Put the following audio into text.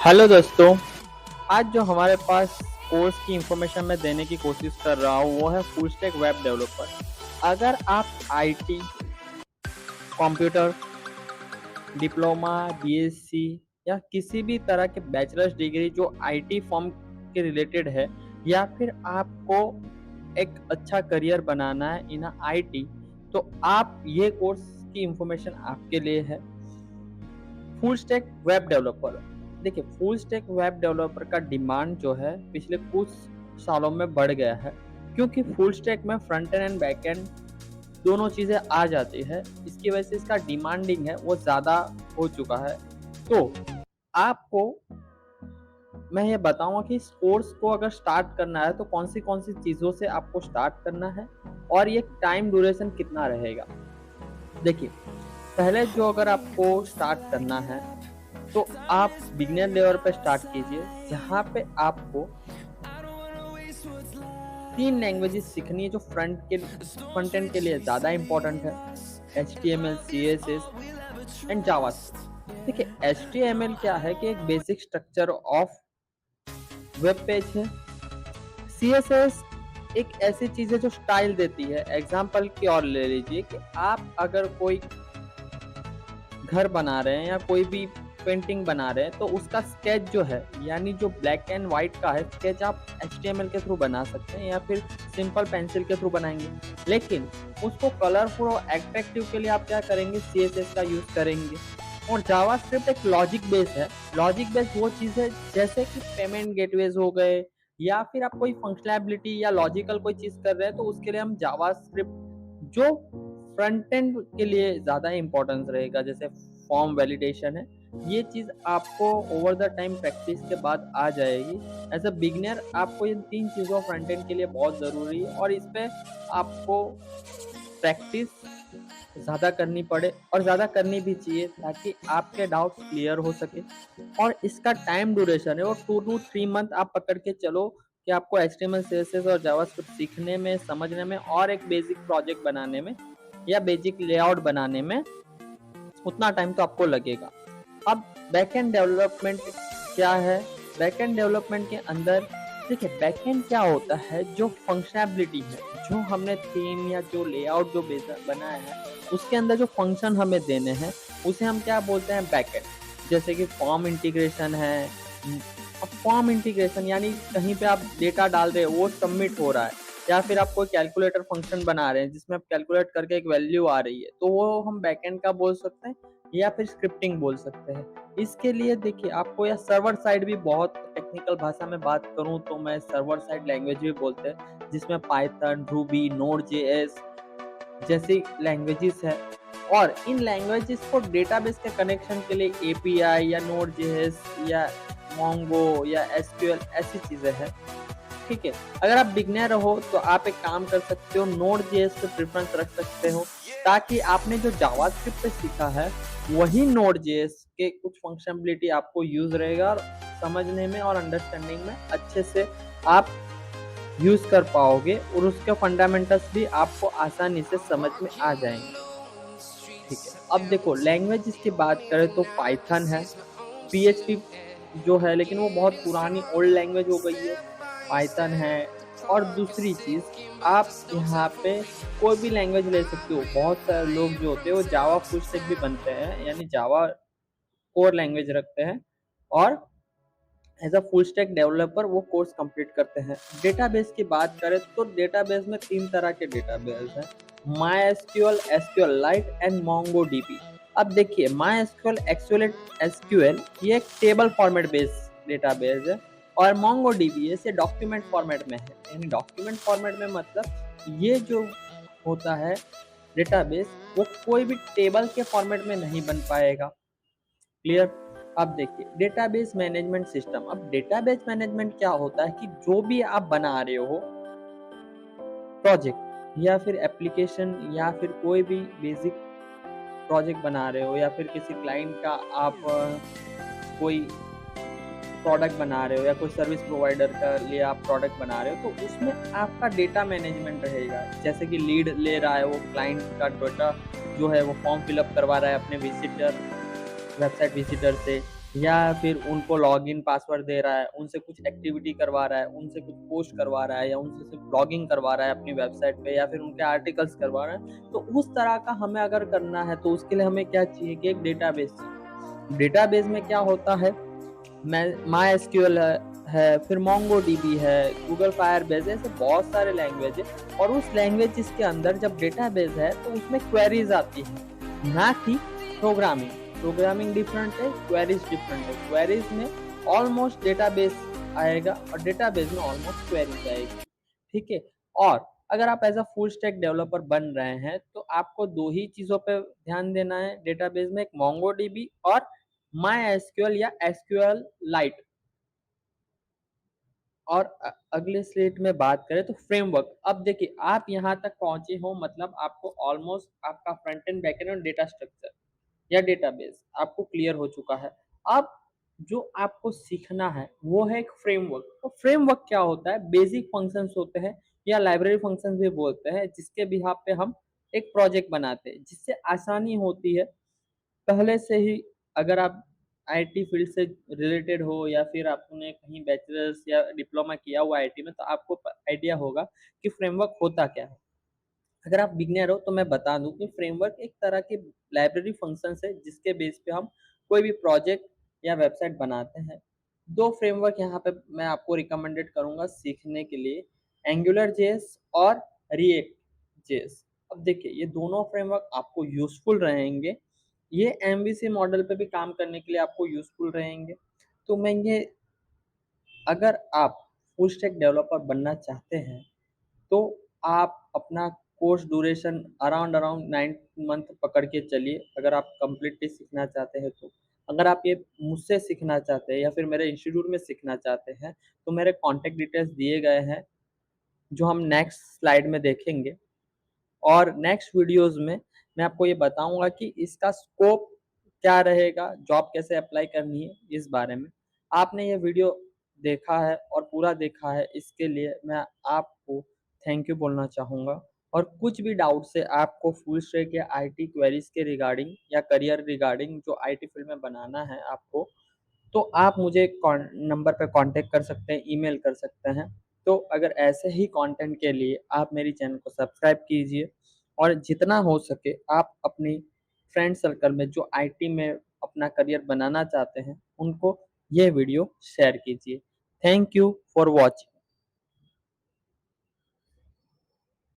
Hello दोस्तों। आज जो हमारे पास कोर्स की इंफॉर्मेशन मैं देने की कोशिश कर रहा हूँ वो है फुल स्टैक वेब डेवलपर। अगर आप आईटी, कंप्यूटर, डिप्लोमा, बीएससी या किसी भी तरह के बैचलर्स डिग्री जो आईटी फॉर्म के रिलेटेड है, या फिर आपको एक अच्छा करियर बनाना है इन आईटी, तो आप ये कोर्स की इंफॉर्मेशन आपके लिए है। Full stack web developer. देखिए, फुल स्टैक वेब डेवलपर का डिमांड जो है पिछले कुछ सालों में बढ़ गया है, क्योंकि फुल स्टैक में front end and back and दोनों चीज़ें आ जाती है। इसकी वजह से इसका डिमांडिंग है वो ज़्यादा हो चुका है। तो आपको मैं ये बताऊंगा कि इस कोर्स को अगर स्टार्ट करना है तो कौन सी चीज़ों से आपको स्टार्ट करना है और ये टाइम ड्यूरेशन कितना रहेगा। देखिए, पहले जो अगर आपको स्टार्ट करना है तो आप बिगिनर लेवल पे स्टार्ट कीजिए, जहाँ पे आपको 3 लैंग्वेजेस सीखनी है जो फ्रंट एंड के लिए ज़्यादा इंपॉर्टेंट है। HTML, CSS and JavaScript. देखिए, HTML क्या है कि एक basic structure of web page है। CSS एक ऐसी चीज़ है जो स्टाइल देती है। एग्जाम्पल की और ले लीजिए कि आप अगर कोई घर बना रहे हैं या कोई भी पेंटिंग बना रहे हैं तो उसका स्केच जो है, यानी जो ब्लैक एंड व्हाइट का है स्केच, आप HTML के थ्रू बना सकते हैं या फिर सिंपल पेंसिल के थ्रू बनाएंगे। लेकिन उसको कलरफुल और एट्रैक्टिव के लिए आप क्या करेंगे, CSS का यूज करेंगे। और जावास्क्रिप्ट एक लॉजिक बेस है। लॉजिक बेस वो चीज़ है जैसे कि पेमेंट गेटवेज हो गए, या फिर आप कोई फंक्शनैबिलिटी या लॉजिकल कोई चीज़ कर रहे हैं तो उसके लिए हम जावास्क्रिप्ट जो फ्रंट एंड के लिए ज़्यादा इंपॉर्टेंस रहेगा, जैसे फॉर्म वैलिडेशन है, ये चीज़ आपको ओवर द टाइम प्रैक्टिस के बाद आ जाएगी। एज अ बिगिनर आपको इन 3 चीज़ों फ्रंट एंड के लिए बहुत ज़रूरी है और इस पे आपको प्रैक्टिस ज़्यादा करनी पड़े और ज़्यादा करनी भी चाहिए, ताकि आपके डाउट्स क्लियर हो सके। और इसका टाइम ड्यूरेशन है वो 2 to 3 मंथ आप पकड़ के चलो कि आपको HTML, CSS और जावास्क्रिप्ट सीखने में, समझने में और एक बेसिक प्रोजेक्ट बनाने में या बेसिक लेआउट बनाने में उतना टाइम तो आपको लगेगा। अब बैकएंड डेवलपमेंट क्या है? बैकएंड डेवलपमेंट के अंदर देखिए, बैकएंड क्या होता है, जो फंक्शनैबिलिटी है, जो हमने थीम या जो लेआउट जो बनाया है उसके अंदर जो फंक्शन हमें देने हैं उसे हम क्या बोलते हैं, बैकएंड। जैसे कि फॉर्म इंटीग्रेशन है। अब फॉर्म इंटीग्रेशन यानी कहीं पे आप डेटा डाल रहे हो, वो सबमिट हो रहा है, या फिर आप कोई कैलकुलेटर फंक्शन बना रहे हैं जिसमें आप कैलकुलेट करके एक वैल्यू आ रही है, तो वो हम बैकएंड का बोल सकते हैं या फिर स्क्रिप्टिंग बोल सकते हैं। इसके लिए देखिए, आपको या सर्वर साइड भी, बहुत टेक्निकल भाषा में बात करूं तो मैं सर्वर साइड लैंग्वेज भी बोलते हैं, जिसमें पाइथन, रूबी, नोड जेएस जैसी लैंग्वेजेस है। और इन लैंग्वेजेस को डेटाबेस के कनेक्शन के लिए एपीआई या नोड जेएस या मोंगो या एसक्यूएल ऐसी चीजें हैं। ठीक है, अगर आप बिगनर हो तो आप एक काम कर सकते हो, नोड जेएस पे प्रेफरेंस रख सकते हो, ताकि आपने जो जावास्क्रिप्ट पे सीखा है वही नोड जेएस के कुछ फंक्शनलिटी आपको यूज रहेगा और समझने में और अंडरस्टैंडिंग में अच्छे से आप यूज कर पाओगे, और उसके फंडामेंटल्स भी आपको आसानी से समझ में आ जाएंगे। ठीक है, अब देखो, लैंग्वेज की बात करें तो पाइथन है, PHP जो है, लेकिन वो बहुत पुरानी ओल्ड लैंग्वेज हो गई है। पाइथन है, और दूसरी चीज़, आप यहाँ पे कोई भी लैंग्वेज ले सकते हो। बहुत सारे लोग जो होते हैं वो जावा फुल स्टैक भी बनते हैं, यानी जावा कोर लैंग्वेज रखते हैं और as a full stack developer वो कोर्स कंप्लीट करते हैं। डेटाबेस की बात करें तो डेटाबेस में 3 तरह के डेटाबेस हैं, MySQL, SQLite एंड MongoDB। अब देखिए, MySQL, SQL ये एक टेबल फॉर्मेट बेस्ड डेटाबेस है, और MongoDB ये डॉक्यूमेंट फॉर्मेट में है। यानी डॉक्यूमेंट फॉर्मेट में मतलब ये जो होता है डेटाबेस, वो कोई भी टेबल के फॉर्मेट में नहीं बन पाएगा। क्लियर? अब देखिए, डेटाबेस मैनेजमेंट सिस्टम। अब डेटाबेस मैनेजमेंट क्या होता है कि जो भी आप बना रहे हो प्रोजेक्ट या फिर एप्लीकेशन या फिर कोई भी बेसिक प्रोजेक्ट बना रहे हो, या फिर किसी क्लाइंट का आप कोई प्रोडक्ट बना रहे हो या कोई सर्विस प्रोवाइडर का लिए आप प्रोडक्ट बना रहे हो, तो उसमें आपका डेटा मैनेजमेंट रहेगा। जैसे कि लीड ले रहा है वो क्लाइंट का डेटा जो है, वो फॉर्म फिलअप करवा रहा है अपने विजिटर वेबसाइट विजिटर से, या फिर उनको लॉगिन पासवर्ड दे रहा है, उनसे कुछ एक्टिविटी करवा रहा है, उनसे कुछ पोस्ट करवा रहा है, या उनसे सिर्फ ब्लॉगिंग करवा रहा है अपनी वेबसाइट पे, या फिर उनके आर्टिकल्स करवा रहा है, तो उस तरह का हमें अगर करना है तो उसके लिए हमें क्या चाहिए कि एक डेटाबेस चाहिए। डेटाबेस में क्या होता है, माई एसक्यूएल है, फिर मोंगो डीबी है, गूगल फायरबेस, ऐसे बहुत सारे लैंग्वेज है, और उस लैंग्वेज के अंदर जब डेटाबेस है तो उसमें क्वेरीज आती है, ना कि प्रोग्रामिंग। प्रोग्रामिंग डिफरेंट है, क्वेरीज डिफरेंट है। क्वेरीज में ऑलमोस्ट डेटाबेस आएगा और डेटाबेस में ऑलमोस्ट क्वेरीज आएगी, ठीक है। और अगर आप as a full stack developer बन रहे हैं तो आपको दो ही चीजों पे ध्यान देना है डेटाबेस में, एक मोंगो डीबी और माई एसक्यूएल या एसक्यूएल लाइट। और अगले स्लेट में बात करें तो फ्रेमवर्क। अब देखिए आप यहाँ तक पहुंचे हो, मतलब आपको ऑलमोस्ट आपका फ्रंट एंड बैक एंड और डेटा स्ट्रक्चर या डेटाबेस आपको क्लियर हो चुका है। अब जो आपको सीखना है वो है एक फ्रेमवर्क। तो फ्रेमवर्क क्या होता है, बेसिक फंक्शंस होते हैं या लाइब्रेरी फंक्शंस भी बोलते हैं, जिसके बिहाफ पे हम एक प्रोजेक्ट बनाते हैं, जिससे आसानी होती है पहले से ही। अगर आप आईटी फील्ड से रिलेटेड हो या फिर आपने कहीं बैचलर्स या डिप्लोमा किया हुआ आईटी में, तो आपको आइडिया होगा कि फ्रेमवर्क होता क्या है। अगर आप बिगनर हो तो मैं बता दूं कि फ्रेमवर्क एक तरह की लाइब्रेरी फंक्शन है, जिसके बेस पे हम कोई भी प्रोजेक्ट या वेबसाइट बनाते हैं। दो फ्रेमवर्क यहाँ पे मैं आपको रिकमेंडेड करूंगा सीखने के लिए, एंगुलर जेएस और रिएक्ट जेएस। अब देखिए ये दोनों फ्रेमवर्क आपको यूजफुल रहेंगे, ये एमवीसी मॉडल पे भी काम करने के लिए आपको यूजफुल रहेंगे। तो मैं ये, अगर आप फुल स्टैक डेवलपर बनना चाहते हैं तो आप अपना course duration around around 9 month पकड़ के चलिए, अगर आप कंप्लीटली सीखना चाहते हैं तो। अगर आप ये मुझसे सीखना चाहते हैं या फिर मेरे इंस्टीट्यूट में सीखना चाहते हैं तो मेरे कॉन्टैक्ट डिटेल्स दिए गए हैं, जो हम नेक्स्ट स्लाइड में देखेंगे। और नेक्स्ट वीडियोस में मैं आपको ये बताऊंगा कि इसका स्कोप क्या रहेगा, जॉब कैसे अप्लाई करनी है, इस बारे में। आपने ये वीडियो देखा है और पूरा देखा है, इसके लिए मैं आपको थैंक यू बोलना चाहूँगा। और कुछ भी डाउट से आपको फुल स्टैक या आईटी क्वेरीज के रिगार्डिंग या करियर रिगार्डिंग जो आईटी फील्ड में बनाना है आपको, तो आप मुझे नंबर पे कांटेक्ट कर सकते हैं, ईमेल कर सकते हैं। तो अगर ऐसे ही कंटेंट के लिए आप मेरी चैनल को सब्सक्राइब कीजिए, और जितना हो सके आप अपनी फ्रेंड सर्कल में जो आईटी में अपना करियर बनाना चाहते हैं उनको ये वीडियो शेयर कीजिए। Thank you for watching.